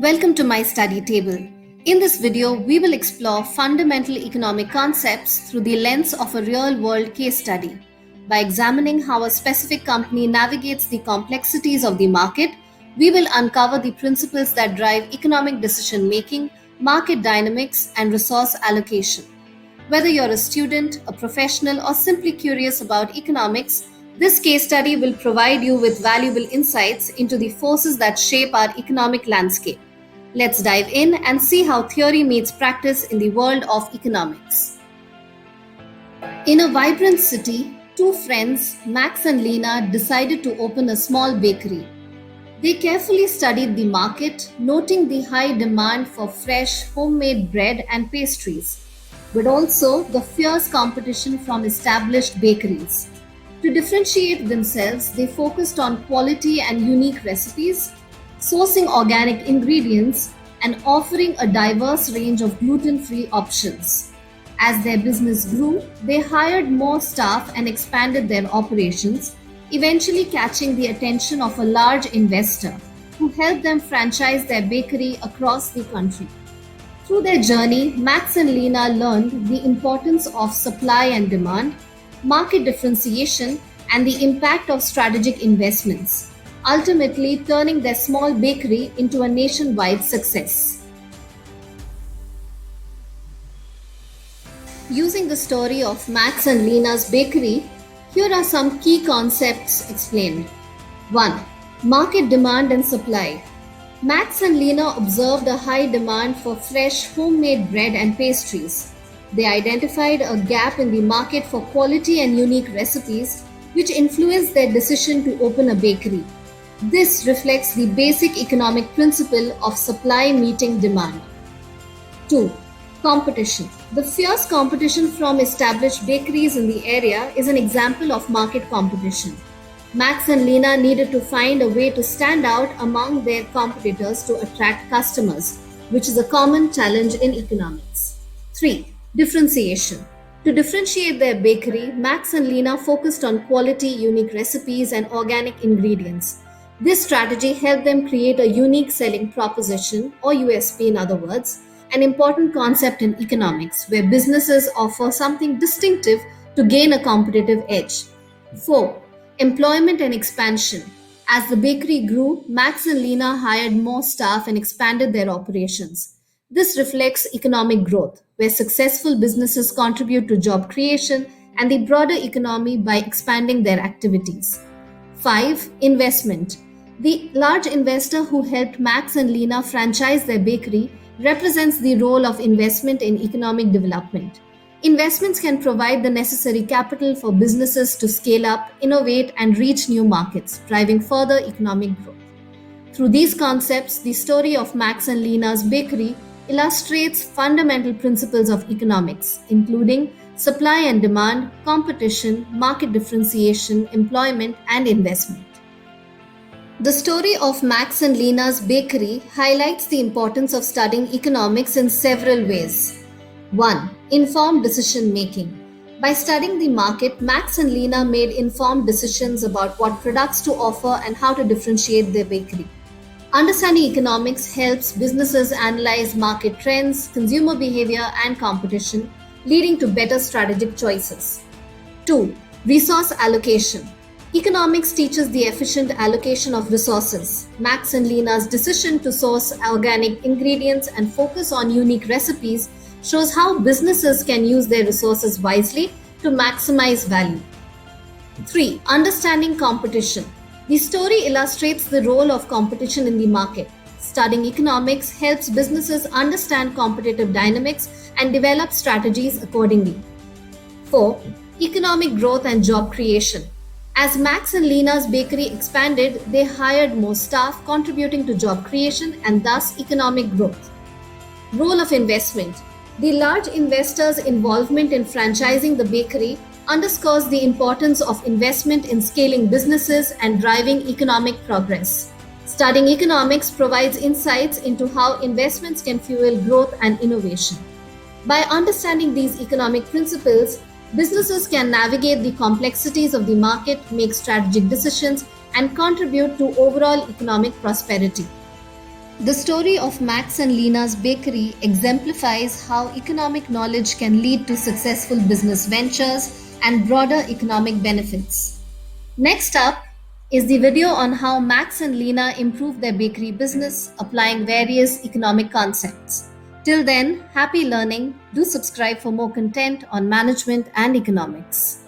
Welcome to my study table. In this video, we will explore fundamental economic concepts through the lens of a real world case study. By examining how a specific company navigates the complexities of the market, we will uncover the principles that drive economic decision making, market dynamics, and resource allocation. Whether you're a student, a professional, or simply curious about economics, this case study will provide you with valuable insights into the forces that shape our economic landscape. Let's dive in and see how theory meets practice in the world of economics. In a vibrant city, two friends, Max and Lena, decided to open a small bakery. They carefully studied the market, noting the high demand for fresh, homemade bread and pastries, but also the fierce competition from established bakeries. To differentiate themselves, they focused on quality and unique recipes, sourcing organic ingredients, and offering a diverse range of gluten free options. As their business grew, they hired more staff and expanded their operations, eventually catching the attention of a large investor who helped them franchise their bakery across the country. Through their journey, Max and Lena learned the importance of supply and demand, market differentiation, and the impact of strategic investments, ultimately turning their small bakery into a nationwide success. Using the story of Max and Lena's bakery, here are some key concepts explained. 1. Market demand and supply. Max and Lena observed a high demand for fresh homemade bread and pastries. They identified a gap in the market for quality and unique recipes, which influenced their decision to open a bakery. This reflects the basic economic principle of supply meeting demand. 2. Competition. The fierce competition from established bakeries in the area is an example of market competition. Max and Lena needed to find a way to stand out among their competitors to attract customers, which is a common challenge in economics. 3. Differentiation. To differentiate their bakery, Max and Lena focused on quality, unique recipes, and organic ingredients. This strategy helped them create a unique selling proposition, or USP in other words, an important concept in economics where businesses offer something distinctive to gain a competitive edge. 4. Employment and expansion. As the bakery grew, Max and Lena hired more staff and expanded their operations. This reflects economic growth, where successful businesses contribute to job creation and the broader economy by expanding their activities. 5. Investment. The large investor who helped Max and Lena franchise their bakery represents the role of investment in economic development. Investments can provide the necessary capital for businesses to scale up, innovate, and reach new markets, driving further economic growth. Through these concepts, the story of Max and Lena's bakery illustrates fundamental principles of economics, including supply and demand, competition, market differentiation, employment, and investment. The story of Max and Lena's bakery highlights the importance of studying economics in several ways. 1. Informed decision making. By studying the market, Max and Lena made informed decisions about what products to offer and how to differentiate their bakery. Understanding economics helps businesses analyze market trends, consumer behavior, and competition, leading to better strategic choices. 2. Resource allocation. Economics teaches the efficient allocation of resources. Max and Lena's decision to source organic ingredients and focus on unique recipes shows how businesses can use their resources wisely to maximize value. 3. Understanding competition. The story illustrates the role of competition in the market. Studying economics helps businesses understand competitive dynamics and develop strategies accordingly. 4. Economic growth and job creation. As Max and Lena's bakery expanded, they hired more staff, contributing to job creation and thus economic growth. Role of investment. The large investors' involvement in franchising the bakery underscores the importance of investment in scaling businesses and driving economic progress. Studying economics provides insights into how investments can fuel growth and innovation. By understanding these economic principles, businesses can navigate the complexities of the market, make strategic decisions, and contribute to overall economic prosperity. The story of Max and Lena's bakery exemplifies how economic knowledge can lead to successful business ventures and broader economic benefits. Next up is the video on how Max and Lena improved their bakery business applying various economic concepts. Till then, happy learning. Do subscribe for more content on management and economics.